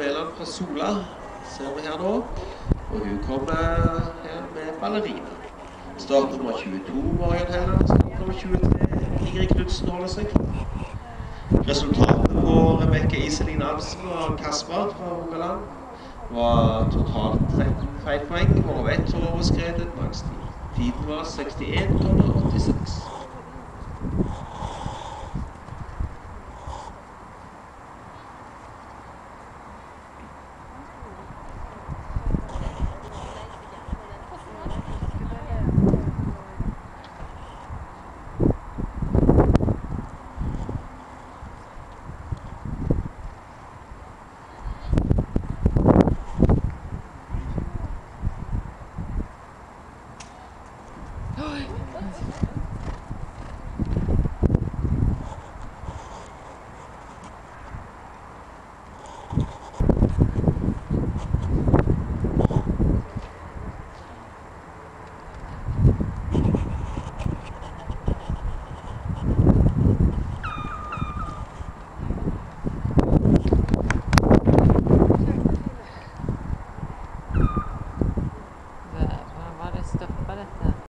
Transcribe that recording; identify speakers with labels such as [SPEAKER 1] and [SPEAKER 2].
[SPEAKER 1] Veland fra Sola ser vi her nå, og hun kommer her med ballerina. Startnummer 22 Marion Helland, startnummer 23 Ingrid Knudsen holder seg. Resultatet på Rebecca Iselin Alsen og Kaspar fra Rogaland var totalt 13 feilpoeng, hvorav ett var overskredet maks tid. Tiden var 61,86.